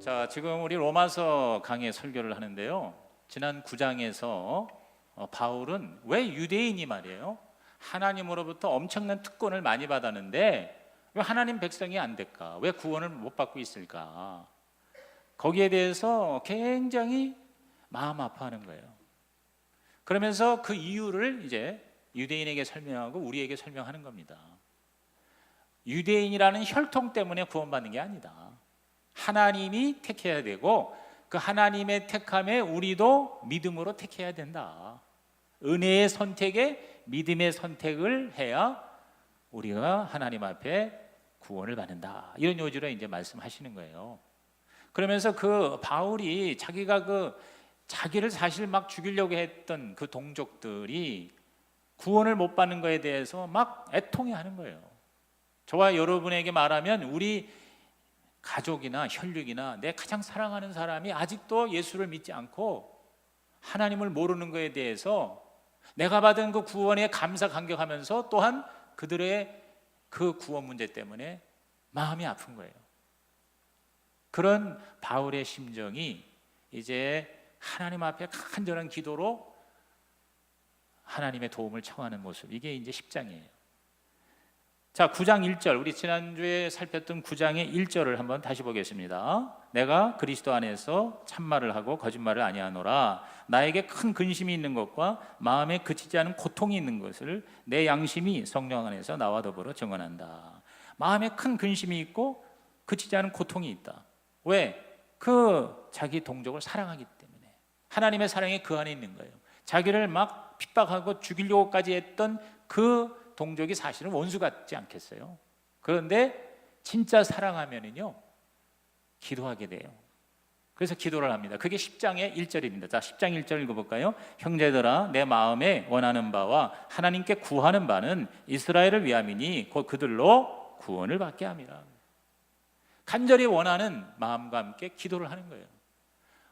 자, 지금 우리 로마서 강의 설교를 하는데요. 지난 9장에서 바울은 왜 유대인이 말이에요, 하나님으로부터 엄청난 특권을 많이 받았는데 왜 하나님 백성이 안 될까? 왜 구원을 못 받고 있을까? 거기에 대해서 굉장히 마음 아파하는 거예요. 그러면서 그 이유를 이제 유대인에게 설명하고 우리에게 설명하는 겁니다. 유대인이라는 혈통 때문에 구원받는 게 아니다. 하나님이 택해야 되고 그 하나님의 택함에 우리도 믿음으로 택해야 된다. 은혜의 선택에 믿음의 선택을 해야 우리가 하나님 앞에 구원을 받는다. 이런 요지로 이제 말씀하시는 거예요. 그러면서 그 바울이 자기가 자기를 사실 막 죽이려고 했던 그 동족들이 구원을 못 받는 거에 대해서 막 애통해하는 거예요. 저와 여러분에게 말하면 우리 가족이나 혈육이나 내 가장 사랑하는 사람이 아직도 예수를 믿지 않고 하나님을 모르는 것에 대해서 내가 받은 그 구원에 감사 감격하면서 또한 그들의 그 구원 문제 때문에 마음이 아픈 거예요. 그런 바울의 심정이 이제 하나님 앞에 간절한 기도로 하나님의 도움을 청하는 모습, 이게 이제 10장이에요. 자, 9장 1절, 우리 지난주에 살폈던 9장의 1절을 한번 다시 보겠습니다. 내가 그리스도 안에서 참말을 하고 거짓말을 아니하노라. 나에게 큰 근심이 있는 것과 마음에 그치지 않은 고통이 있는 것을 내 양심이 성령 안에서 나와 더불어 증언한다. 마음에 큰 근심이 있고 그치지 않은 고통이 있다. 왜? 그 자기 동족을 사랑하기 때문에. 하나님의 사랑이 그 안에 있는 거예요. 자기를 막 핍박하고 죽이려고까지 했던 그 동족이 사실은 원수 같지 않겠어요? 그런데 진짜 사랑하면은요, 기도하게 돼요. 그래서 기도를 합니다. 그게 10장의 1절입니다. 자, 10장 1절 읽어볼까요? 형제들아, 내 마음에 원하는 바와 하나님께 구하는 바는 이스라엘을 위함이니 곧 그들로 구원을 받게 함이라. 간절히 원하는 마음과 함께 기도를 하는 거예요.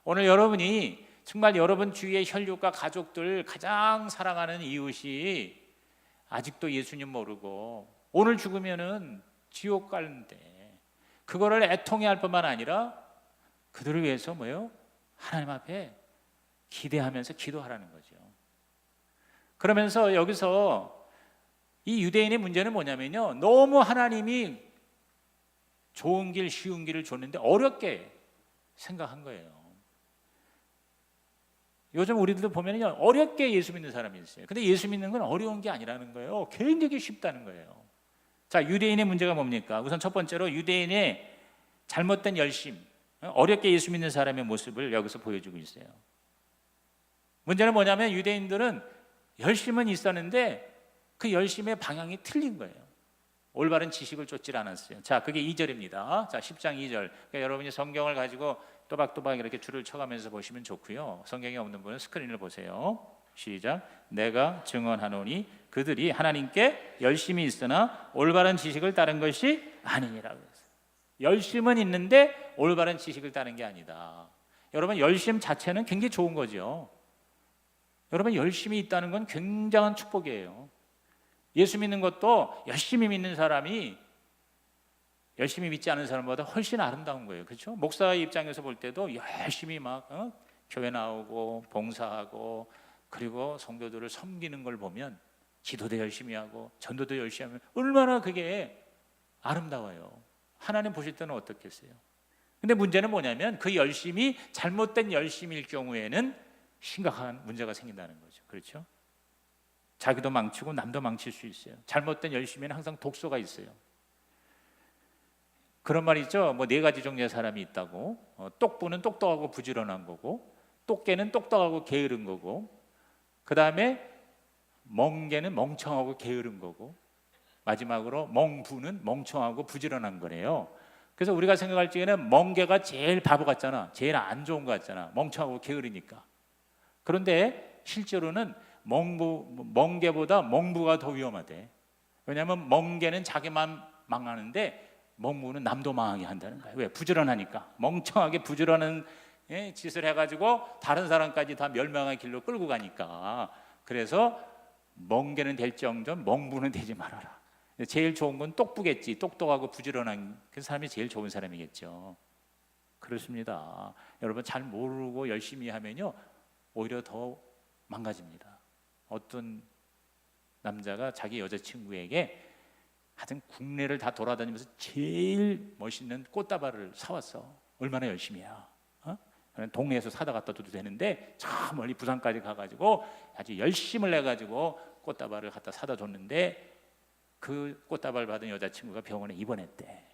오늘 여러분이 정말 여러분 주위의 혈육과 가족들, 가장 사랑하는 이웃이 아직도 예수님 모르고 오늘 죽으면은 지옥 가는데 그거를 애통해할 뿐만 아니라 그들을 위해서 뭐예요? 하나님 앞에 기대하면서 기도하라는 거죠. 그러면서 여기서 이 유대인의 문제는 뭐냐면요, 너무 하나님이 좋은 길, 쉬운 길을 줬는데 어렵게 생각한 거예요. 요즘 우리들도 보면요, 어렵게 예수 믿는 사람이 있어요. 근데 예수 믿는 건 어려운 게 아니라는 거예요. 굉장히 쉽다는 거예요. 자, 유대인의 문제가 뭡니까? 우선 첫 번째로 유대인의 잘못된 열심, 어렵게 예수 믿는 사람의 모습을 여기서 보여주고 있어요. 문제는 뭐냐면 유대인들은 열심은 있었는데 그 열심의 방향이 틀린 거예요. 올바른 지식을 쫓지 않았어요. 자, 그게 2절입니다. 자, 10장 2절. 그러니까 여러분이 성경을 가지고 또박또박 이렇게 줄을 쳐가면서 보시면 좋고요. 성경이 없는 분은 스크린을 보세요. 시작. 내가 증언하노니 그들이 하나님께 열심이 있으나 올바른 지식을 따른 것이 아니니라 그랬어요. 열심은 있는데 올바른 지식을 따른 게 아니다. 여러분, 열심 자체는 굉장히 좋은 거죠. 여러분, 열심이 있다는 건 굉장한 축복이에요. 예수 믿는 것도 열심히 믿는 사람이 열심히 믿지 않은 사람보다 훨씬 아름다운 거예요. 그렇죠? 목사의 입장에서 볼 때도 열심히 막 교회 나오고 봉사하고 그리고 성도들을 섬기는 걸 보면, 기도도 열심히 하고 전도도 열심히 하면 얼마나 그게 아름다워요. 하나님 보실 때는 어떻겠어요? 근데 문제는 뭐냐면 그 열심이 잘못된 열심일 경우에는 심각한 문제가 생긴다는 거죠. 그렇죠? 자기도 망치고 남도 망칠 수 있어요. 잘못된 열심에는 항상 독소가 있어요. 그런 말 있죠. 뭐 4가지 종류의 사람이 있다고. 똑부는 똑똑하고 부지런한 거고, 똑개는 똑똑하고 게으른 거고, 그 다음에 멍개는 멍청하고 게으른 거고, 마지막으로 멍부는 멍청하고 부지런한 거래요. 그래서 우리가 생각할 적에는 멍개가 제일 바보 같잖아. 제일 안 좋은 거 같잖아. 멍청하고 게으르니까. 그런데 실제로는 멍개보다 멍부가 더 위험하대. 왜냐하면 멍개는 자기만 망하는데 멍부는 남도 망하게 한다는 거예요. 왜? 부지런하니까. 멍청하게 부지런한 짓을 해가지고 다른 사람까지 다 멸망의 길로 끌고 가니까. 그래서 멍개는 될지언정 멍부는 되지 말아라. 제일 좋은 건 똑부겠지. 똑똑하고 부지런한 그 사람이 제일 좋은 사람이겠죠. 그렇습니다. 여러분 잘 모르고 열심히 하면요 오히려 더 망가집니다. 어떤 남자가 자기 여자친구에게 하여튼 국내를 다 돌아다니면서 제일 멋있는 꽃다발을 사왔어. 얼마나 열심히야. 동네에서 사다 갖다 줘도 되는데 저 멀리 부산까지 가가지고 아주 열심을 내가지고 꽃다발을 갖다 사다 줬는데 그 꽃다발 받은 여자친구가 병원에 입원했대.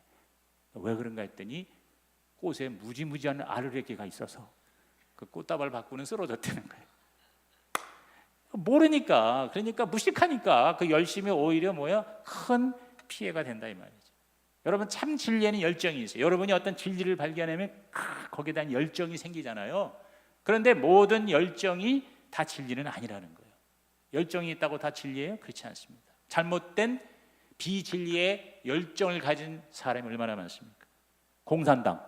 왜 그런가 했더니 꽃에 무지무지한 아르레기가 있어서 그 꽃다발 받고는 쓰러졌다는 거예요. 모르니까, 그러니까 무식하니까 그 열심히 오히려 큰 피해가 된다 이 말이죠. 여러분 참 진리에는 열정이 있어요. 여러분이 어떤 진리를 발견하면 거기에 대한 열정이 생기잖아요. 그런데 모든 열정이 다 진리는 아니라는 거예요. 열정이 있다고 다 진리예요? 그렇지 않습니다. 잘못된 비진리의 열정을 가진 사람이 얼마나 많습니까? 공산당.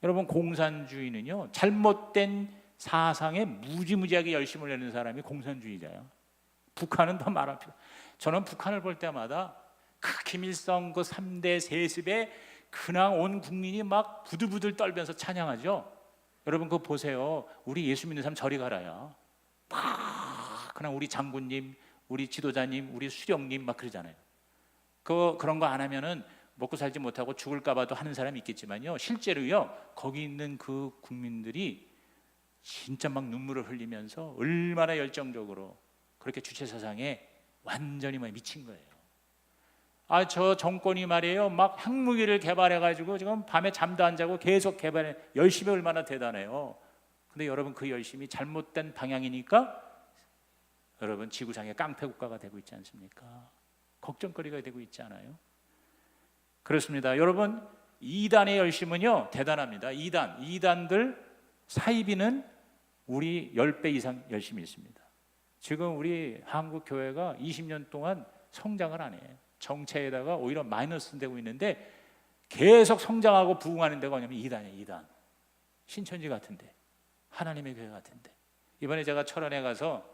여러분 공산주의는요 잘못된 사상에 무지무지하게 열심을 내는 사람이 공산주의자예요. 북한은 더 말할 필요. 저는 북한을 볼 때마다 김일성 그 3대 세습에 그냥 온 국민이 막 부들부들 떨면서 찬양하죠. 여러분 그거 보세요. 우리 예수 믿는 사람 저리 가라야. 막 그냥 우리 장군님, 우리 지도자님, 우리 수령님 막 그러잖아요. 그런 거 안 하면은 먹고 살지 못하고 죽을까 봐도 하는 사람이 있겠지만요. 실제로요. 거기 있는 그 국민들이 진짜 막 눈물을 흘리면서 얼마나 열정적으로 그렇게 주체 사상에 완전히 미친 거예요. 저 정권이 말이에요. 막 핵무기를 개발해 가지고 지금 밤에 잠도 안 자고 계속 개발해. 열심히 얼마나 대단해요. 근데 여러분 그 열심이 잘못된 방향이니까 여러분 지구상의 깡패 국가가 되고 있지 않습니까? 걱정거리가 되고 있지 않아요? 그렇습니다. 여러분 이단의 열심은요 대단합니다. 이단들 사이비는 우리 10배 이상 열심히 있습니다. 지금 우리 한국 교회가 20년 동안 성장을 안 해요. 정체에다가 오히려 마이너스 되고 있는데 계속 성장하고 부흥하는 데가 뭐냐면 이단이에요. 이단. 신천지 같은데, 하나님의 교회 같은데. 이번에 제가 철원에 가서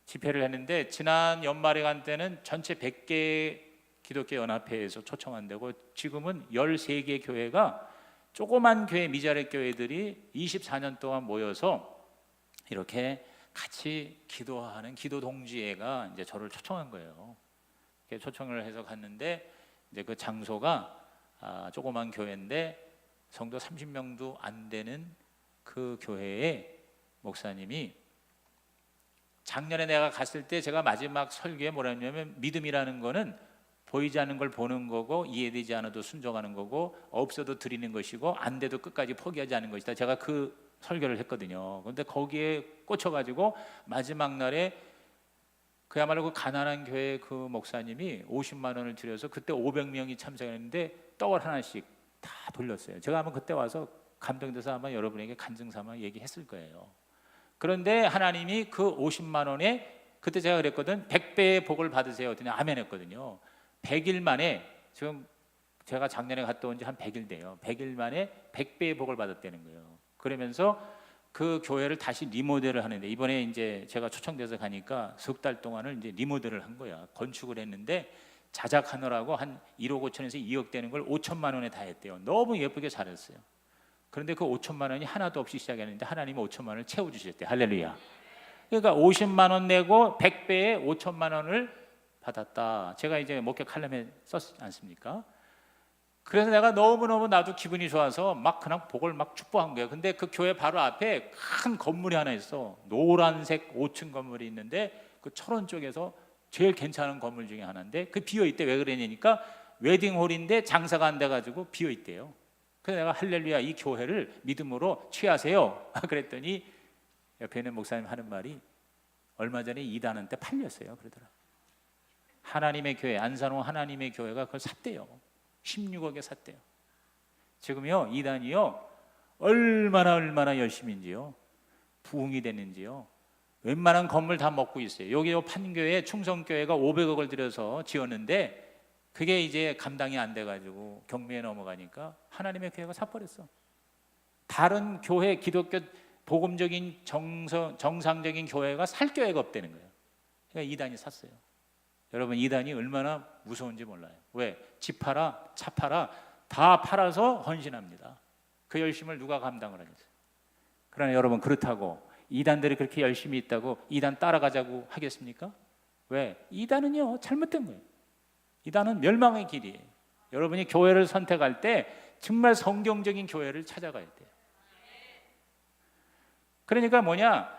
집회를 했는데 지난 연말에 간 때는 전체 100개 기독교 연합회에서 초청한 데고 지금은 13개 교회가 조그만 교회 미자립 교회들이 24년 동안 모여서 이렇게 같이 기도하는 기도 동지회가 이제 저를 초청한 거예요. 초청을 해서 갔는데 이제 그 장소가 조그만 교회인데 성도 30명도 안 되는 그 교회의 목사님이 작년에 내가 갔을 때 제가 마지막 설교에 뭐라 했냐면 믿음이라는 거는 보이지 않는 걸 보는 거고 이해되지 않아도 순종하는 거고 없어도 드리는 것이고 안 돼도 끝까지 포기하지 않는 것이다. 제가 그 설교를 했거든요. 그런데 거기에 꽂혀가지고 마지막 날에 그야말로 그 가난한 교회 그 목사님이 50만 원을 들여서 그때 500명이 참석했는데 떡을 하나씩 다 돌렸어요. 제가 아마 그때 와서 감동돼서 아마 여러분에게 간증 삼아 얘기했을 거예요. 그런데 하나님이 그 50만 원에 그때 제가 그랬거든 100배의 복을 받으세요. 그랬더니 아멘 했거든요. 100일 만에 지금 제가 작년에 갔다 온 지 한 100일 돼요. 100일 만에 100배의 복을 받았다는 거예요. 그러면서 그 교회를 다시 리모델을 하는데 이번에 이제 제가 초청돼서 가니까 석 달 동안을 이제 리모델을 한 거야. 건축을 했는데 자작하느라고 한 1억 5천에서 2억 되는 걸 5천만 원에 다 했대요. 너무 예쁘게 잘했어요. 그런데 그 5천만 원이 하나도 없이 시작했는데 하나님이 5천만 원을 채워주셨대요. 할렐루야. 그러니까 50만 원 내고 100배에 5천만 원을 받았다. 제가 이제 목회 칼럼에 썼지 않습니까? 그래서 내가 너무너무 나도 기분이 좋아서 막 그냥 복을 막 축복한 거예요. 근데 그 교회 바로 앞에 큰 건물이 하나 있어. 노란색 5층 건물이 있는데 그 철원 쪽에서 제일 괜찮은 건물 중에 하나인데 그 비어 있대. 왜 그러냐니까 웨딩홀인데 장사가 안 돼가지고 비어 있대요. 그래서 내가 할렐루야 이 교회를 믿음으로 취하세요. 그랬더니 옆에 있는 목사님 하는 말이 얼마 전에 이단한테 팔렸어요. 그러더라. 하나님의 교회 안산호 하나님의 교회가 그걸 샀대요. 16억에 샀대요. 지금요 이단이요 얼마나 열심인지요 부흥이 됐는지요 웬만한 건물 다 먹고 있어요. 여기 판교에 충성교회가 500억을 들여서 지었는데 그게 이제 감당이 안 돼가지고 경매에 넘어가니까 하나님의 교회가 사버렸어. 다른 교회 기독교 복음적인 정상적인 교회가 살 교회가 없다는 거예요. 그러니까 이단이 샀어요. 여러분 이단이 얼마나 무서운지 몰라요. 왜? 집 팔아, 차 팔아 다 팔아서 헌신합니다. 그 열심을 누가 감당을 하겠어요? 그러나 여러분, 그렇다고 이단들이 그렇게 열심히 있다고 이단 따라가자고 하겠습니까? 왜? 이단은요 잘못된 거예요. 이단은 멸망의 길이에요. 여러분이 교회를 선택할 때 정말 성경적인 교회를 찾아가야 돼요. 그러니까 뭐냐,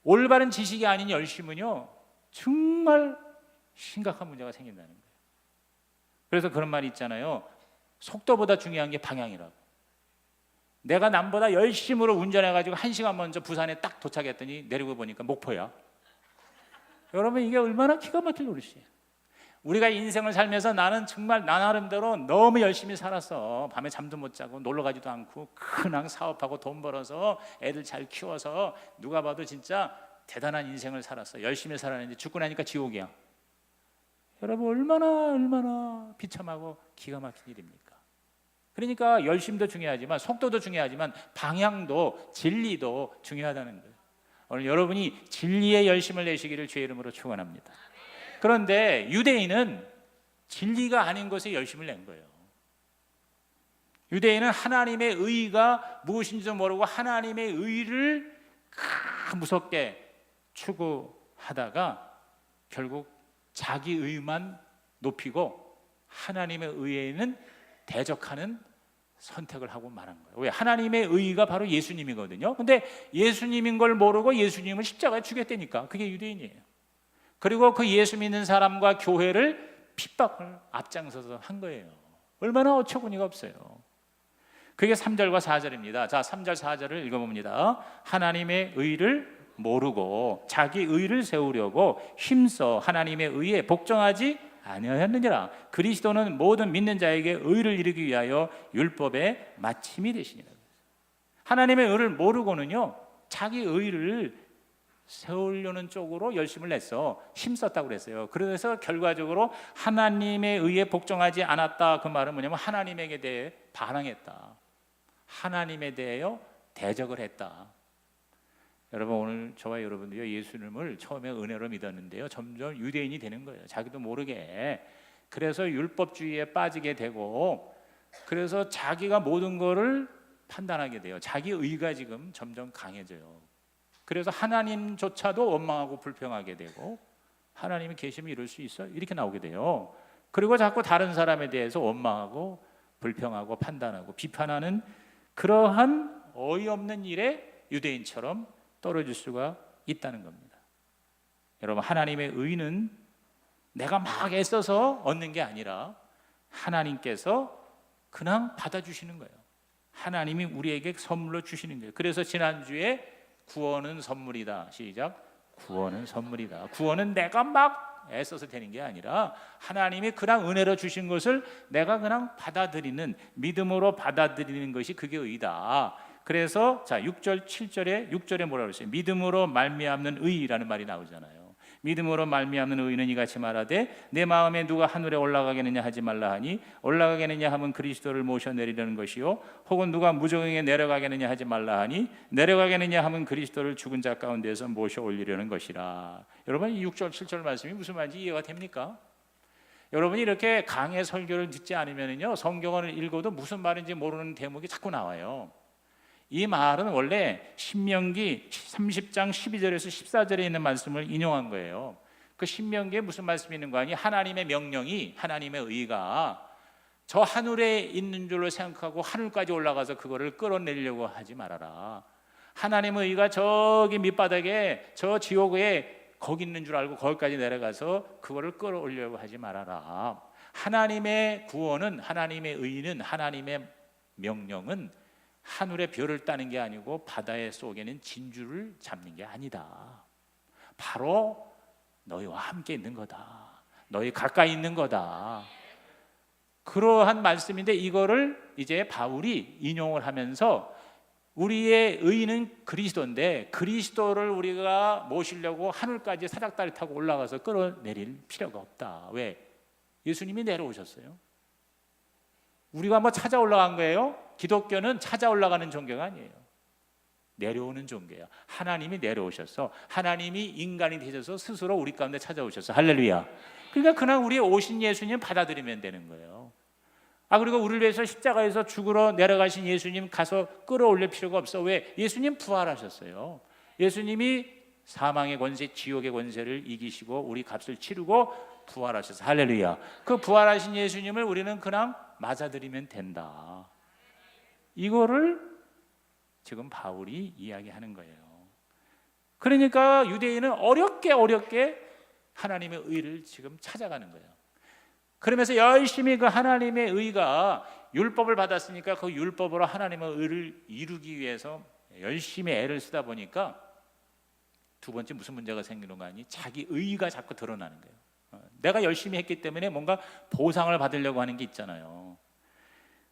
올바른 지식이 아닌 열심은요 정말 심각한 문제가 생긴다는 거예요. 그래서 그런 말이 있잖아요. 속도보다 중요한 게 방향이라고. 내가 남보다 열심으로 운전해가지고 1시간 먼저 부산에 딱 도착했더니 내리고 보니까 목포야. 여러분, 이게 얼마나 기가 막힐 노릇이에요. 우리가 인생을 살면서 나는 정말 나 나름대로 너무 열심히 살았어. 밤에 잠도 못 자고 놀러 가지도 않고 그냥 사업하고 돈 벌어서 애들 잘 키워서 누가 봐도 진짜 대단한 인생을 살았어. 열심히 살았는데 죽고 나니까 지옥이야. 여러분, 얼마나 비참하고 기가 막힌 일입니까? 그러니까 열심도 중요하지만 속도도 중요하지만 방향도 진리도 중요하다는 거예요. 오늘 여러분이 진리의 열심을 내시기를 주의 이름으로 축원합니다. 그런데 유대인은 진리가 아닌 것에 열심을 낸 거예요. 유대인은 하나님의 의가 무엇인지도 모르고 하나님의 의를 무섭게 추구하다가 결국 자기 의만 높이고 하나님의 의에는 대적하는 선택을 하고 말한 거예요. 왜? 하나님의 의가 바로 예수님이거든요. 근데 예수님인 걸 모르고 예수님을 십자가에 죽였다니까. 그게 유대인이에요. 그리고 그 예수 믿는 사람과 교회를 핍박을 앞장서서 한 거예요. 얼마나 어처구니가 없어요. 그게 3절과 4절입니다. 자, 3절 4절을 읽어봅니다. 하나님의 의를 모르고 자기 의를 세우려고 힘써 하나님의 의에 복종하지 아니하였느니라. 그리스도는 모든 믿는 자에게 의를 이루기 위하여 율법의 마침이 되시니라. 하나님의 의를 모르고는요 자기 의를 세우려는 쪽으로 열심을 냈어. 힘썼다고 그랬어요. 그래서 결과적으로 하나님의 의에 복종하지 않았다. 그 말은 뭐냐면 하나님에게 대해 반항했다. 하나님에 대하여 대적을 했다. 여러분, 오늘 저와 여러분들요 예수님을 처음에 은혜로 믿었는데요 점점 유대인이 되는 거예요. 자기도 모르게. 그래서 율법주의에 빠지게 되고 그래서 자기가 모든 거를 판단하게 돼요. 자기 의가 지금 점점 강해져요. 그래서 하나님조차도 원망하고 불평하게 되고 하나님이 계시면 이럴 수 있어? 이렇게 나오게 돼요. 그리고 자꾸 다른 사람에 대해서 원망하고 불평하고 판단하고 비판하는 그러한 어이없는 일에 유대인처럼 떨어질 수가 있다는 겁니다. 여러분, 하나님의 의는 내가 막 애써서 얻는 게 아니라 하나님께서 그냥 받아주시는 거예요. 하나님이 우리에게 선물로 주시는 거예요. 그래서 지난주에 구원은 선물이다. 시작. 구원은 선물이다. 구원은 내가 막 애써서 되는 게 아니라 하나님이 그냥 은혜로 주신 것을 내가 그냥 받아들이는, 믿음으로 받아들이는 것이 그게 의다. 그래서 자 6절 6절에 뭐라고 했어요? 믿음으로 말미암는 의라는 말이 나오잖아요. 믿음으로 말미암는 의는 이같이 말하되 내 마음에 누가 하늘에 올라가겠느냐 하지 말라 하니 올라가겠느냐 하면 그리스도를 모셔 내리려는 것이요 혹은 누가 무저행에 내려가겠느냐 하지 말라 하니 내려가겠느냐 하면 그리스도를 죽은 자 가운데서 모셔 올리려는 것이라. 여러분, 이 6절 7절 말씀이 무슨 말인지 이해가 됩니까? 여러분이 이렇게 강의 설교를 듣지 않으면요 성경을 읽어도 무슨 말인지 모르는 대목이 자꾸 나와요. 이 말은 원래 신명기 30장 12절에서 14절에 있는 말씀을 인용한 거예요. 그 신명기에 무슨 말씀이 있는 거 아니? 하나님의 명령이, 하나님의 의가 저 하늘에 있는 줄로 생각하고 하늘까지 올라가서 그거를 끌어내려고 하지 말아라. 하나님의 의가 저기 밑바닥에 저 지옥에 거기 있는 줄 알고 거기까지 내려가서 그거를 끌어올려고 하지 말아라. 하나님의 구원은, 하나님의 의는, 하나님의 명령은 하늘의 별을 따는 게 아니고 바다의 속에는 진주를 잡는 게 아니다. 바로 너희와 함께 있는 거다. 너희 가까이 있는 거다. 그러한 말씀인데 이거를 이제 바울이 인용을 하면서 우리의 의는 그리스도인데 그리스도를 우리가 모시려고 하늘까지 사닥다리 타고 올라가서 끌어내릴 필요가 없다. 왜? 예수님이 내려오셨어요. 우리가 뭐 찾아 올라간 거예요? 기독교는 찾아 올라가는 종교가 아니에요. 내려오는 종교예요. 하나님이 내려오셔서 하나님이 인간이 되셔서 스스로 우리 가운데 찾아오셔서 할렐루야. 그러니까 그냥 우리 오신 예수님 받아들이면 되는 거예요. 그리고 우리를 위해서 십자가에서 죽으러 내려가신 예수님 가서 끌어올릴 필요가 없어. 왜? 예수님 부활하셨어요. 예수님이 사망의 권세, 지옥의 권세를 이기시고 우리 값을 치르고 부활하셨어요. 할렐루야. 그 부활하신 예수님을 우리는 그냥 맞아들이면 된다. 이거를 지금 바울이 이야기하는 거예요. 그러니까 유대인은 어렵게 하나님의 의를 지금 찾아가는 거예요. 그러면서 열심히 그 하나님의 의가 율법을 받았으니까 그 율법으로 하나님의 의를 이루기 위해서 열심히 애를 쓰다 보니까 두 번째 무슨 문제가 생기는 거 아니? 자기 의가 자꾸 드러나는 거예요. 내가 열심히 했기 때문에 뭔가 보상을 받으려고 하는 게 있잖아요.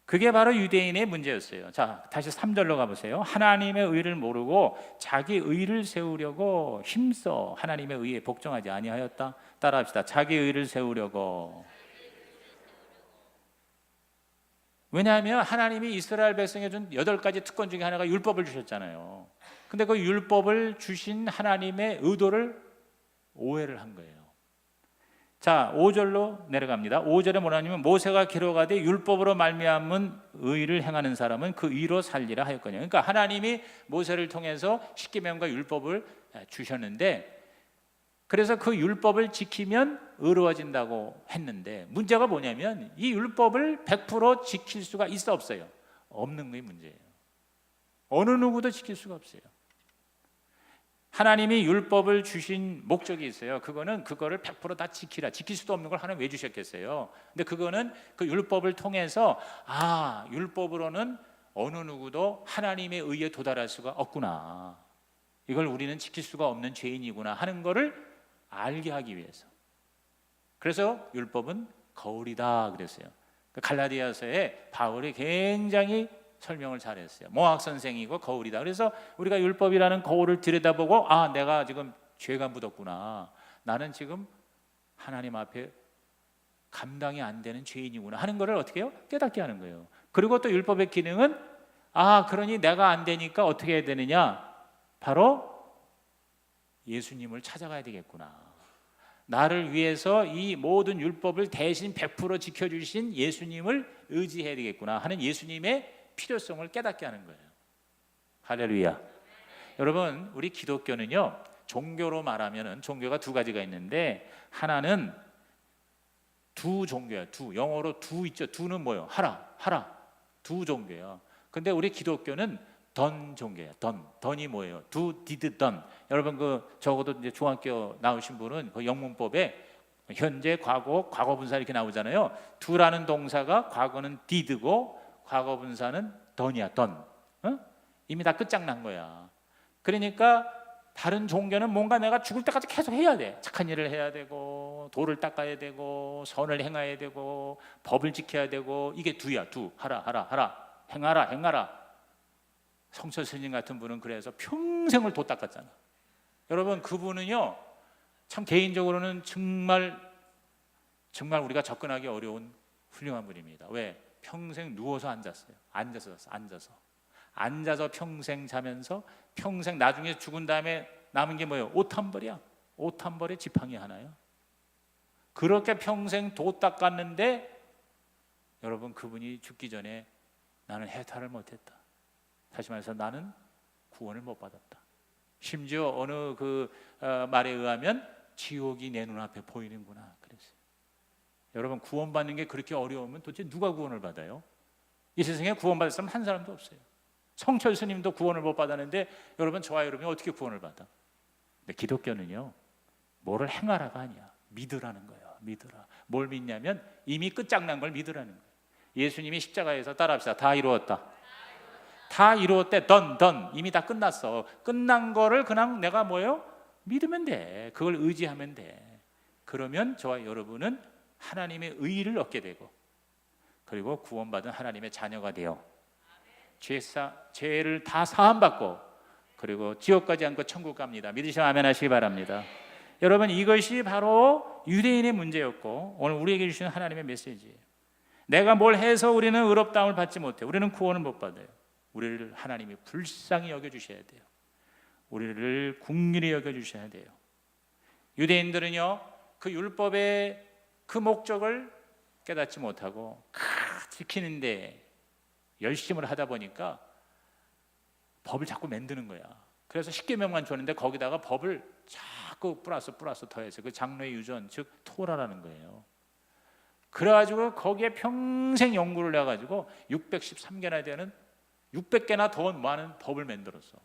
그게 바로 유대인의 문제였어요. 자, 다시 3절로 가보세요. 하나님의 의를 모르고 자기 의를 세우려고 힘써 하나님의 의에 복종하지 아니하였다. 따라합시다. 자기 의를 세우려고. 왜냐하면 하나님이 이스라엘 백성에 준 8가지 특권 중에 하나가 율법을 주셨잖아요. 근데 그 율법을 주신 하나님의 의도를 오해를 한 거예요. 자, 5절로 내려갑니다. 5절에 뭐라냐면 모세가 기록하되 율법으로 말미암은 의를 행하는 사람은 그 의로 살리라 하였거든요. 그러니까 하나님이 모세를 통해서 십계명과 율법을 주셨는데, 그래서 그 율법을 지키면 의로워진다고 했는데, 문제가 뭐냐면 이 율법을 100% 지킬 수가 있어 없어요? 없는 게 문제예요. 어느 누구도 지킬 수가 없어요. 하나님이 율법을 주신 목적이 있어요. 그거를 100% 다 지키라. 지킬 수도 없는 걸 하나님 왜 주셨겠어요? 근데 그거는 그 율법을 통해서 율법으로는 어느 누구도 하나님의 의에 도달할 수가 없구나, 이걸 우리는 지킬 수가 없는 죄인이구나 하는 거를 알게 하기 위해서. 그래서 율법은 거울이다 그랬어요. 갈라디아서에 바울이 굉장히 설명을 잘했어요. 모학 선생이고 거울이다. 그래서 우리가 율법이라는 거울을 들여다보고 내가 지금 죄가 묻었구나, 나는 지금 하나님 앞에 감당이 안 되는 죄인이구나 하는 것을 어떻게 해요? 깨닫게 하는 거예요. 그리고 또 율법의 기능은 그러니 내가 안 되니까 어떻게 해야 되느냐? 바로 예수님을 찾아가야 되겠구나. 나를 위해서 이 모든 율법을 대신 100% 지켜주신 예수님을 의지해야 되겠구나 하는 예수님의 필요성을 깨닫게 하는 거예요. 할렐루야. 여러분, 우리 기독교는요, 종교로 말하면 종교가 두 가지가 있는데, 하나는 두 종교야. 영어로 두 있죠. 두는 뭐예요? 하라. 두 종교예요. 근데 우리 기독교는 던 종교예요. 던이 뭐예요? do, did, done. 여러분 적어도 이제 중학교 나오신 분은 그 영문법에 현재, 과거 분사 이렇게 나오잖아요. do라는 동사가 과거는 did고 과거 분사는 done이야. done. 이미 다 끝장난 거야. 그러니까 다른 종교는 뭔가 내가 죽을 때까지 계속 해야 돼. 착한 일을 해야 되고, 도를 닦아야 되고, 선을 행해야 되고, 법을 지켜야 되고, 이게 두야. 하라. 행하라. 성철 스님 같은 분은 그래서 평생을 도 닦았잖아. 여러분, 그분은요, 참 개인적으로는 정말 우리가 접근하기 어려운 훌륭한 분입니다. 왜? 평생 누워서 앉았어요. 앉아서 평생 자면서, 평생 나중에 죽은 다음에 남은 게 뭐예요? 옷 한 벌이야. 옷 한 벌에 지팡이 하나요. 그렇게 평생 도 닦았는데, 여러분, 그분이 죽기 전에 나는 해탈을 못했다. 다시 말해서 나는 구원을 못 받았다. 심지어 어느 말에 의하면 지옥이 내 눈앞에 보이는구나 그랬어요. 여러분, 구원받는 게 그렇게 어려우면 도대체 누가 구원을 받아요? 이 세상에 구원받을 사람 한 사람도 없어요. 성철 스님도 구원을 못 받았는데, 여러분, 저와 여러분이 어떻게 구원을 받아? 근데 기독교는요, 뭐를 행하라가 아니야. 믿으라는 거예요. 믿으라. 뭘 믿냐면 이미 끝장난 걸 믿으라는 거예요. 예수님이 십자가에서, 따라합시다, 다 이루었다. 다 이루었대. 던 이미 다 끝났어. 끝난 거를 그냥 내가 뭐예요? 믿으면 돼. 그걸 의지하면 돼. 그러면 저와 여러분은 하나님의 의를 얻게 되고, 그리고 구원받은 하나님의 자녀가 되어 죄를 다 사함받고, 그리고 지옥 가지 않고 천국 갑니다. 믿으시면 아멘 하시기 바랍니다. 여러분, 이것이 바로 유대인의 문제였고 오늘 우리에게 주시는 하나님의 메시지예요. 내가 뭘 해서 우리는 의롭다움을 받지 못해요. 우리는 구원을 못 받아요. 우리를 하나님이 불쌍히 여겨주셔야 돼요. 우리를 긍휼히 여겨주셔야 돼요. 유대인들은요, 그 율법의 그 목적을 깨닫지 못하고 지키는데 열심을 하다 보니까 법을 자꾸 만드는 거야. 그래서 10계명만 줬는데 거기다가 법을 자꾸 플러스 더해서 그 장로의 유전, 즉 토라라는 거예요. 그래가지고 거기에 평생 연구를 해가지고 613개나 되는 600개나 더 많은 법을 만들었어.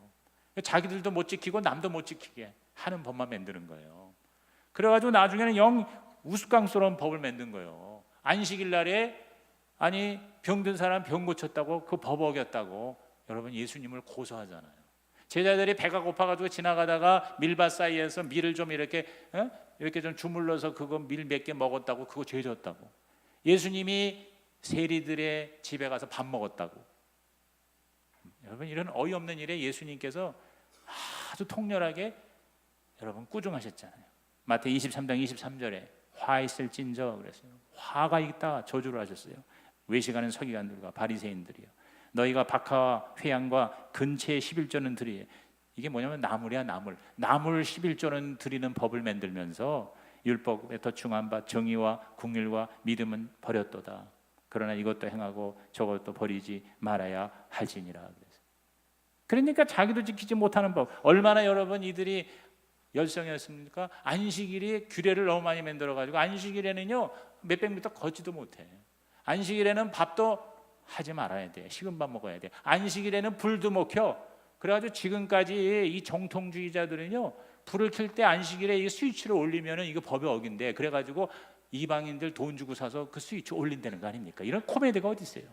자기들도 못 지키고 남도 못 지키게 하는 법만 만드는 거예요. 그래가지고 나중에는 영 우스꽝스러운 법을 만든 거예요. 안식일 날에 아니 병든 사람 병 고쳤다고 그 법 어겼다고 여러분 예수님을 고소하잖아요. 제자들이 배가 고파가지고 지나가다가 밀밭 사이에서 밀을 좀 이렇게 좀 주물러서 그거 밀 몇 개 먹었다고 그거 죄 졌다고. 예수님이 세리들의 집에 가서 밥 먹었다고. 여러분 이런 어이없는 일에 예수님께서 아주 통렬하게 여러분 꾸중하셨잖아요. 마태복음 23장 23절에 화 있을진저 그랬어요. 화가 있다 저주를 하셨어요. 외식하는 서기관들과 바리새인들이요. 너희가 박하와 회양과 근체의 11조는 드리. 이게 뭐냐면 나물이야 나물. 나물 11조는 드리는 법을 만들면서 율법에 더 중한 바 정의와 국률과 믿음은 버렸도다. 그러나 이것도 행하고 저것도 버리지 말아야 할지니라. 그러니까 자기도 지키지 못하는 법. 얼마나 여러분 이들이 열성이었습니까? 안식일이 규례를 너무 많이 만들어가지고 안식일에는요 몇백 미터 걷지도 못해. 안식일에는 밥도 하지 말아야 돼. 식은 밥 먹어야 돼. 안식일에는 불도 못 켜. 그래가지고 지금까지 이 정통주의자들은요 불을 켤 때 안식일에 이 스위치를 올리면은 이거 법에 어긴데 그래가지고 이방인들 돈 주고 사서 그 스위치 올린다는 거 아닙니까? 이런 코미디가 어디 있어요?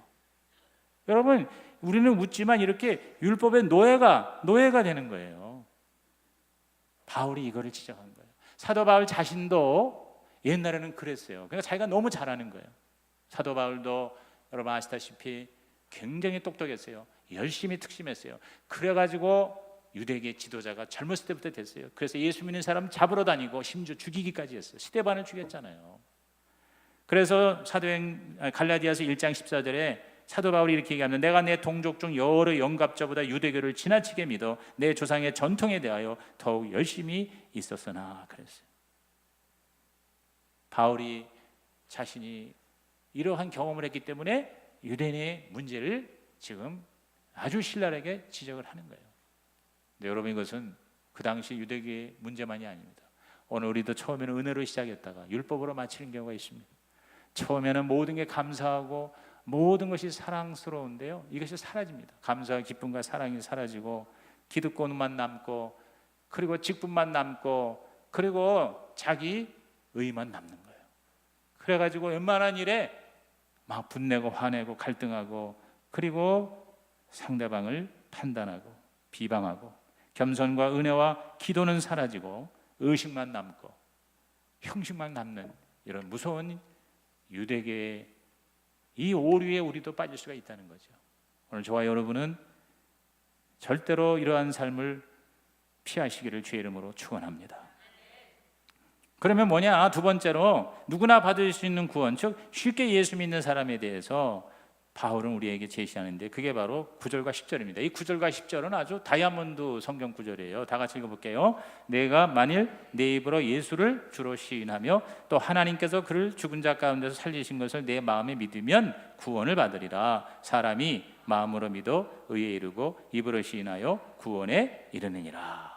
여러분 우리는 웃지만 이렇게 율법의 노예가 되는 거예요. 바울이 이거를 지적한 거예요. 사도 바울 자신도 옛날에는 그랬어요. 그러니까 자기가 너무 잘하는 거예요. 사도 바울도 여러분 아시다시피 굉장히 똑똑했어요. 열심히 특심했어요. 그래가지고 유대계 지도자가 젊었을 때부터 됐어요. 그래서 예수 믿는 사람 잡으러 다니고 심지어 죽이기까지 했어요. 스데반을 죽였잖아요. 그래서 갈라디아서 1장 14절에 사도 바울이 이렇게 얘기합니다. 내가 내 동족 중 여러 영갑자보다 유대교를 지나치게 믿어 내 조상의 전통에 대하여 더욱 열심히 있었으나 그랬어요. 바울이 자신이 이러한 경험을 했기 때문에 유대인의 문제를 지금 아주 신랄하게 지적을 하는 거예요. 근데 여러분 이것은 그 당시 유대교의 문제만이 아닙니다. 오늘 우리도 처음에는 은혜로 시작했다가 율법으로 마치는 경우가 있습니다. 처음에는 모든 게 감사하고 모든 것이 사랑스러운데요 이것이 사라집니다. 감사와 기쁨과 사랑이 사라지고 기득권만 남고 그리고 직분만 남고 그리고 자기 의만 남는 거예요. 그래가지고 웬만한 일에 막 분내고 화내고 갈등하고 그리고 상대방을 판단하고 비방하고 겸손과 은혜와 기도는 사라지고 의식만 남고 형식만 남는 이런 무서운 유대계의 이 오류에 우리도 빠질 수가 있다는 거죠. 오늘 저와 여러분은 절대로 이러한 삶을 피하시기를 주의 이름으로 축원합니다. 그러면 뭐냐? 두 번째로 누구나 받을 수 있는 구원, 즉 쉽게 예수 믿는 사람에 대해서 바울은 우리에게 제시하는데 그게 바로 9절과 10절입니다. 이 9절과 10절은 아주 다이아몬드 성경 구절이에요. 다 같이 읽어볼게요. 내가 만일 내 입으로 예수를 주로 시인하며 또 하나님께서 그를 죽은 자 가운데서 살리신 것을 내 마음에 믿으면 구원을 받으리라. 사람이 마음으로 믿어 의에 이르고 입으로 시인하여 구원에 이르느니라.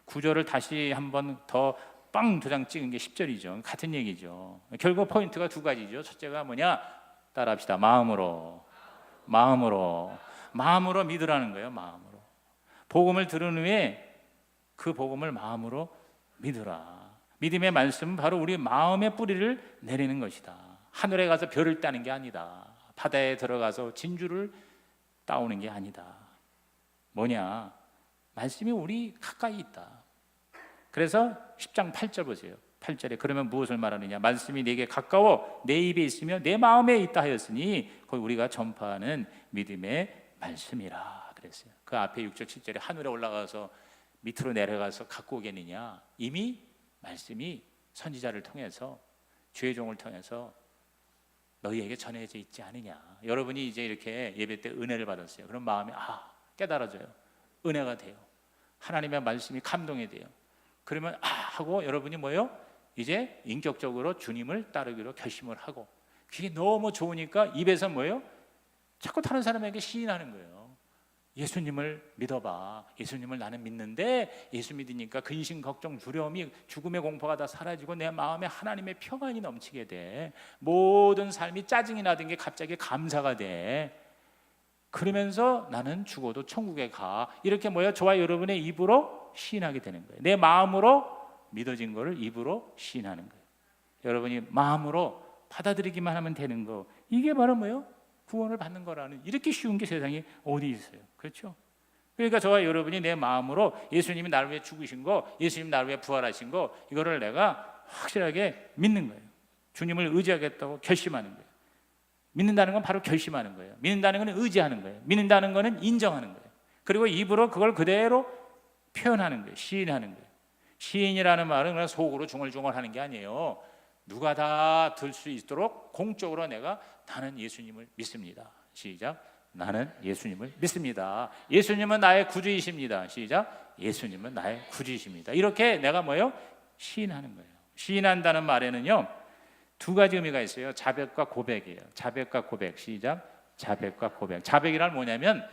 9절을 다시 한번 더 빵 도장 찍은 게 10절이죠. 같은 얘기죠. 결국 포인트가 두 가지죠. 첫째가 뭐냐? 따라합시다. 마음으로 믿으라는 거예요. 마음으로. 복음을 들은 후에 그 복음을 마음으로 믿으라. 믿음의 말씀은 바로 우리 마음의 뿌리를 내리는 것이다. 하늘에 가서 별을 따는 게 아니다. 바다에 들어가서 진주를 따오는 게 아니다. 뭐냐? 말씀이 우리 가까이 있다. 그래서 10장 8절 보세요. 8절에 그러면 무엇을 말하느냐? 말씀이 내게 가까워 내 입에 있으며 내 마음에 있다 하였으니 거기 우리가 전파하는 믿음의 말씀이라 그랬어요. 그 앞에 6절 7절에 하늘에 올라가서 밑으로 내려가서 갖고 오겠느냐? 이미 말씀이 선지자를 통해서 주의 종을 통해서 너희에게 전해져 있지 않느냐? 여러분이 이제 이렇게 예배 때 은혜를 받았어요. 그럼 마음이 깨달아져요. 은혜가 돼요. 하나님의 말씀이 감동이 돼요. 그러면 하고 여러분이 뭐예요? 이제 인격적으로 주님을 따르기로 결심을 하고 그게 너무 좋으니까 입에서 뭐예요? 자꾸 다른 사람에게 시인하는 거예요. 예수님을 믿어봐. 예수님을 나는 믿는데 예수 믿으니까 근심, 걱정, 두려움이, 죽음의 공포가 다 사라지고 내 마음에 하나님의 평안이 넘치게 돼. 모든 삶이 짜증이 나던 게 갑자기 감사가 돼. 그러면서 나는 죽어도 천국에 가. 이렇게 뭐야? 저와 여러분의 입으로 시인하게 되는 거예요. 내 마음으로 믿어진 거를 입으로 시인하는 거예요. 여러분이 마음으로 받아들이기만 하면 되는 거. 이게 바로 뭐예요? 구원을 받는 거라는, 이렇게 쉬운 게 세상에 어디 있어요? 그렇죠? 그러니까 저와 여러분이 내 마음으로 예수님이 나를 위해 죽으신 거, 예수님 나를 위해 부활하신 거, 이거를 내가 확실하게 믿는 거예요. 주님을 의지하겠다고 결심하는 거예요. 믿는다는 건 바로 결심하는 거예요. 믿는다는 건 의지하는 거예요. 믿는다는 건 인정하는 거예요. 그리고 입으로 그걸 그대로 표현하는 거예요. 시인하는 거예요. 시인이라는 말은 그냥 속으로 중얼중얼하는 게 아니에요. 누가 다 들 수 있도록 공적으로 내가 나는 예수님을 믿습니다. 시작. 나는 예수님을 믿습니다. 예수님은 나의 구주이십니다. 시작. 예수님은 나의 구주이십니다. 이렇게 내가 뭐예요? 시인하는 거예요. 시인한다는 말에는요, 두 가지 의미가 있어요. 자백과 고백이에요. 자백과 고백. 시작. 자백과 고백. 자백이란 뭐냐면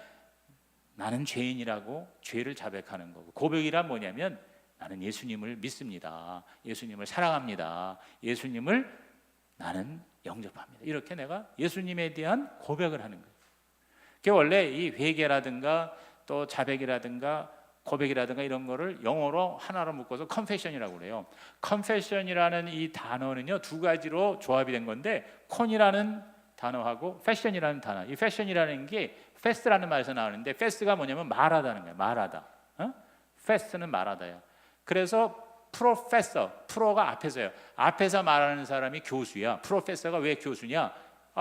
나는 죄인이라고 죄를 자백하는 거고, 고백이란 뭐냐면 나는 예수님을 믿습니다. 예수님을 사랑합니다. 예수님을 나는 영접합니다. 이렇게 내가 예수님에 대한 고백을 하는 거예요. 그게 원래 이 회개라든가 또 자백이라든가 고백이라든가 이런 거를 영어로 하나로 묶어서 confession이라고 그래요. confession이라는 이 단어는요, 두 가지로 조합이 된 건데, con이라는 단어하고 fashion이라는 단어. 이 fashion이라는 게 fast라는 말에서 나오는데, fast가 뭐냐면 말하다는 거예요. 말하다. fast는 말하다야. 그래서 프로페서, 프로가 앞에서요. 앞에서 말하는 사람이 교수야. 프로페서가 왜 교수냐?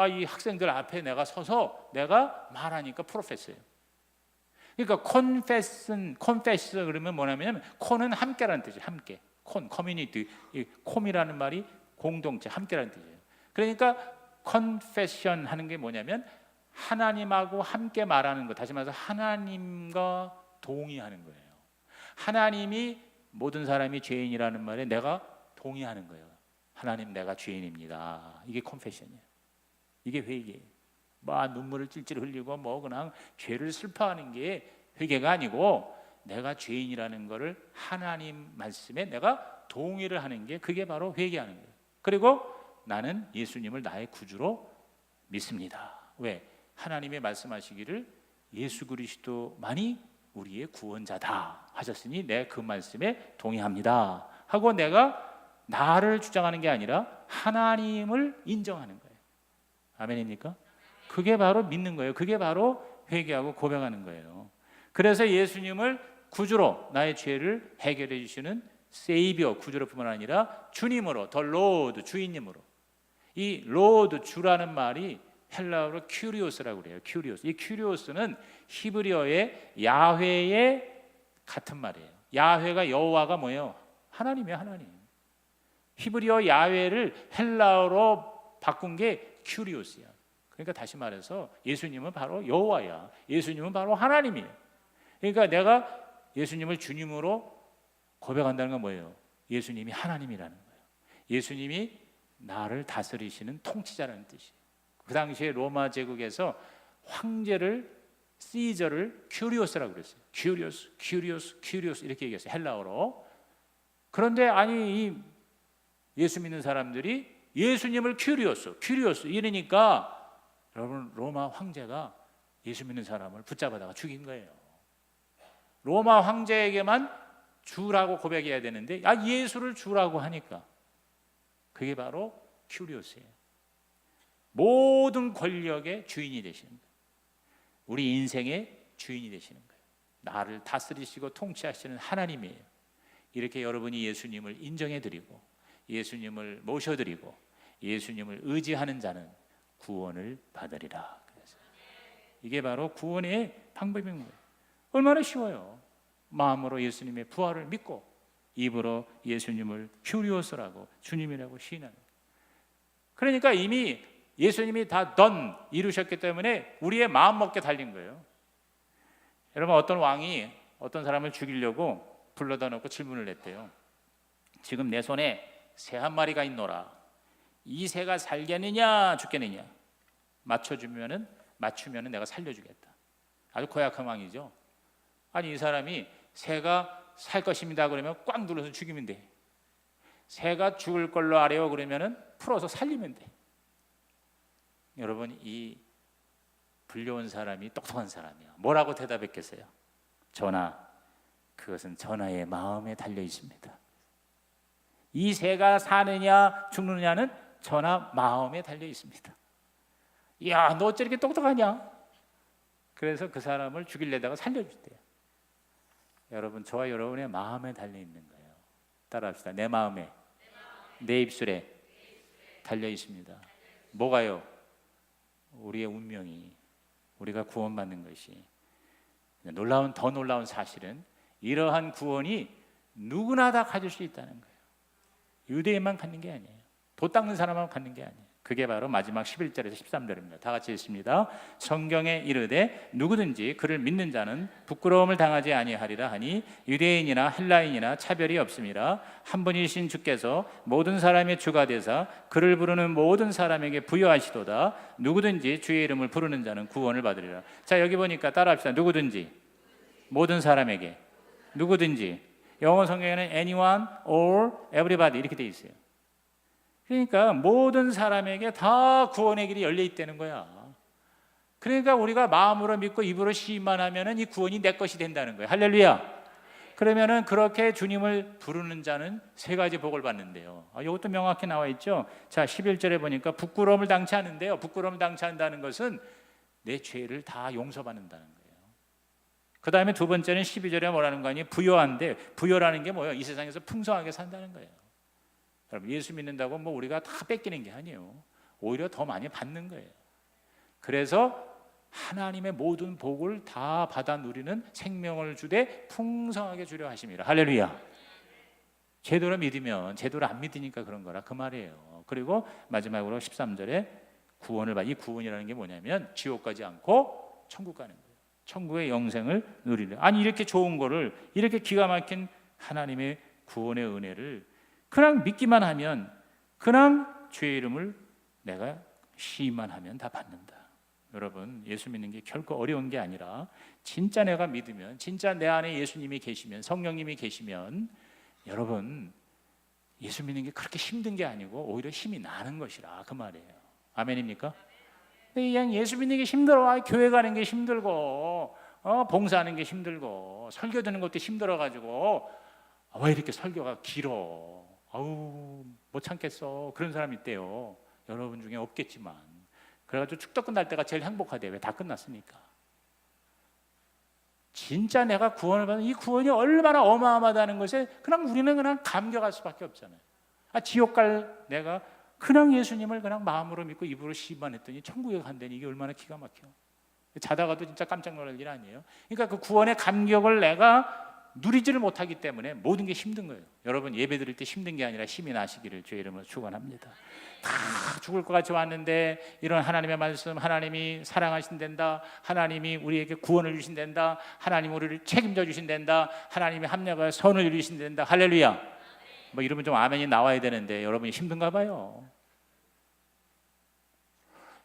이 학생들 앞에 내가 서서 내가 말하니까 프로페서예요. 그러니까 confess 그러면 뭐냐면 콘은 함께라는 뜻이에요. 함께. 콘, 커뮤니티. 이 콤이라는 말이 공동체, 함께라는 뜻이에요. 그러니까 confession 하는 게 뭐냐면 하나님하고 함께 말하는 거. 다시 말해서 하나님과 동의하는 거예요. 하나님이 모든 사람이 죄인이라는 말에 내가 동의하는 거예요. 하나님, 내가 죄인입니다. 이게 confession이에요. 이게 회개예요. 눈물을 찔찔 흘리고 그냥 죄를 슬퍼하는 게 회개가 아니고, 내가 죄인이라는 것을 하나님 말씀에 내가 동의를 하는 게, 그게 바로 회개하는 거예요. 그리고 나는 예수님을 나의 구주로 믿습니다. 왜? 하나님의 말씀하시기를 예수 그리스도만이 우리의 구원자다 하셨으니 내 그 말씀에 동의합니다 하고, 내가 나를 주장하는 게 아니라 하나님을 인정하는 거예요. 아멘입니까? 그게 바로 믿는 거예요. 그게 바로 회개하고 고백하는 거예요. 그래서 예수님을 구주로, 나의 죄를 해결해 주시는 세이비어, 구주로뿐만 아니라 주님으로, 더 로드, 주인님으로. 이 로드, 주라는 말이 헬라어로 큐리오스라고 그래요. 큐리오스. 이 큐리오스는 히브리어의 야훼의 같은 말이에요. 야훼가, 여호와가 뭐예요? 하나님이에요. 하나님. 히브리어 야훼를 헬라어로 바꾼 게 큐리오스야. 그러니까 다시 말해서 예수님은 바로 여호와야. 예수님은 바로 하나님이에요. 그러니까 내가 예수님을 주님으로 고백한다는 건 뭐예요? 예수님이 하나님이라는 거예요. 예수님이 나를 다스리시는 통치자라는 뜻이에요. 그 당시에 로마 제국에서 황제를, 시저를 큐리오스라고 그랬어요. 큐리오스 이렇게 얘기했어요. 헬라어로. 그런데 이 예수 믿는 사람들이 예수님을 큐리오스 이러니까, 여러분, 로마 황제가 예수 믿는 사람을 붙잡아다가 죽인 거예요. 로마 황제에게만 주라고 고백해야 되는데 예수를 주라고 하니까, 그게 바로 큐리오스예요. 모든 권력의 주인이 되시는 거예요. 우리 인생의 주인이 되시는 거예요. 나를 다스리시고 통치하시는 하나님이에요. 이렇게 여러분이 예수님을 인정해드리고 예수님을 모셔드리고 예수님을 의지하는 자는 구원을 받으리라. 그래서 이게 바로 구원의 방법인 거예요. 얼마나 쉬워요. 마음으로 예수님의 부활을 믿고 입으로 예수님을 큐리오스라고, 주님이라고 시인하는 거예요. 그러니까 이미 예수님이 다 이루셨기 때문에 우리의 마음 먹게 달린 거예요. 여러분, 어떤 왕이 어떤 사람을 죽이려고 불러다 놓고 질문을 냈대요. 지금 내 손에 새 한 마리가 있노라. 이 새가 살겠느냐 죽겠느냐 맞추면은 내가 살려주겠다. 아주 고약한 왕이죠. 아니 이 사람이 새가 살 것입니다 그러면 꽉 눌러서 죽이면 돼. 새가 죽을 걸로 아래요 그러면은 풀어서 살리면 돼. 여러분 이 불려온 사람이 똑똑한 사람이야. 뭐라고 대답했겠어요? 전하, 그것은 전하의 마음에 달려 있습니다. 이 새가 사느냐 죽느냐는 전하 마음에 달려 있습니다. 야, 너 어째 이렇게 똑똑하냐? 그래서 그 사람을 죽이려다가 살려주대요. 여러분 저와 여러분의 마음에 달려 있는 거예요. 따라합시다. 내 마음에, 내 입술에 달려 있습니다. 뭐가요? 우리의 운명이, 우리가 구원받는 것이. 더 놀라운 사실은 이러한 구원이 누구나 다 가질 수 있다는 거예요. 유대인만 갖는 게 아니에요. 도 닦는 사람만 갖는 게 아니에요. 그게 바로 마지막 11절에서 13절입니다. 다 같이 읽습니다. 성경에 이르되 누구든지 그를 믿는 자는 부끄러움을 당하지 아니하리라 하니 유대인이나 헬라인이나 차별이 없음이라. 한 분이신 주께서 모든 사람의 주가 되사 그를 부르는 모든 사람에게 부여하시도다. 누구든지 주의 이름을 부르는 자는 구원을 받으리라. 자, 여기 보니까 따라합시다. 누구든지, 모든 사람에게, 누구든지. 영어 성경에는 anyone, all, everybody 이렇게 돼 있어요. 그러니까 모든 사람에게 다 구원의 길이 열려 있다는 거야. 그러니까 우리가 마음으로 믿고 입으로 시인만 하면은 이 구원이 내 것이 된다는 거예요. 할렐루야. 그러면은 그렇게 주님을 부르는 자는 세 가지 복을 받는데요. 이것도 명확히 나와 있죠. 자, 11절에 보니까 부끄러움을 당치 않는데요. 부끄러움을 당치 않는다는 것은 내 죄를 다 용서받는다는 거예요. 그 다음에 두 번째는 12절에 뭐라는 거 아니에요? 부여한데, 부여라는 게 뭐예요? 이 세상에서 풍성하게 산다는 거예요. 여러분 예수 믿는다고 뭐 우리가 다 뺏기는 게 아니에요. 오히려 더 많이 받는 거예요. 그래서 하나님의 모든 복을 다 받아 누리는 생명을 주되 풍성하게 주려 하심이라. 할렐루야. 제대로 믿으면, 제대로 안 믿으니까 그런 거라 그 말이에요. 그리고 마지막으로 13절에 구원을 받. 이 구원이라는 게 뭐냐면 지옥 가지 않고 천국 가는 거예요. 천국의 영생을 누리려. 아니 이렇게 좋은 거를, 이렇게 기가 막힌 하나님의 구원의 은혜를 그냥 믿기만 하면, 그냥 주의 이름을 내가 시인만 하면 다 받는다. 여러분 예수 믿는 게 결코 어려운 게 아니라 진짜 내가 믿으면, 진짜 내 안에 예수님이 계시면, 성령님이 계시면 여러분 예수 믿는 게 그렇게 힘든 게 아니고 오히려 힘이 나는 것이라 그 말이에요. 아멘입니까? 그냥 예수 믿는 게 힘들어. 교회 가는 게 힘들고 봉사하는 게 힘들고 설교 듣는 것도 힘들어가지고 왜 이렇게 설교가 길어? 아우 못 참겠어. 그런 사람이 있대요. 여러분 중에 없겠지만. 그래가지고 축도 끝날 때가 제일 행복하대요. 왜? 다 끝났으니까. 진짜 내가 구원을 받는 이 구원이 얼마나 어마어마하다는 것에 그냥 우리는 그냥 감격할 수밖에 없잖아요. 지옥 갈 내가 그냥 예수님을 그냥 마음으로 믿고 입으로 시인만 했더니 천국에 간다니 이게 얼마나 기가 막혀. 자다가도 진짜 깜짝 놀랄 일 아니에요. 그러니까 그 구원의 감격을 내가 누리지를 못하기 때문에 모든 게 힘든 거예요. 여러분 예배 드릴 때 힘든 게 아니라 힘이 나시기를 주의 이름으로 축원합니다. 다 죽을 것 같이 왔는데 이런 하나님의 말씀, 하나님이 사랑하신단다, 하나님이 우리에게 구원을 주신단다, 하나님 우리를 책임져 주신단다, 하나님이 합력하여 선을 이루신단다. 할렐루야. 뭐 이러면 좀 아멘이 나와야 되는데 여러분이 힘든가 봐요.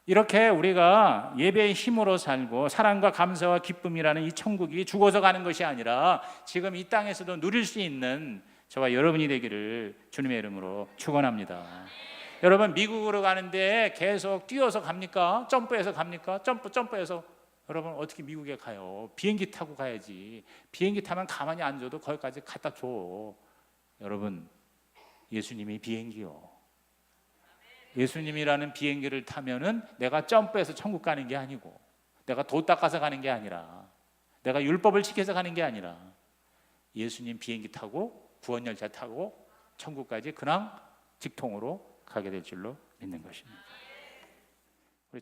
이렇게 우리가 예배의 힘으로 살고 사랑과 감사와 기쁨이라는 이 천국이 죽어서 가는 것이 아니라 지금 이 땅에서도 누릴 수 있는 저와 여러분이 되기를 주님의 이름으로 축원합니다. 여러분 미국으로 가는데 계속 뛰어서 갑니까? 점프해서 갑니까? 점프해서 여러분 어떻게 미국에 가요? 비행기 타고 가야지. 비행기 타면 가만히 앉아도 거기까지 갖다 줘. 여러분 예수님이 비행기요. 예수님이라는 비행기를 타면은 내가 점프해서 천국 가는 게 아니고, 내가 도 닦아서 가는 게 아니라, 내가 율법을 지켜서 가는 게 아니라 예수님 비행기 타고 구원 열차 타고 천국까지 그냥 직통으로 가게 될 줄로 믿는 것입니다. 우리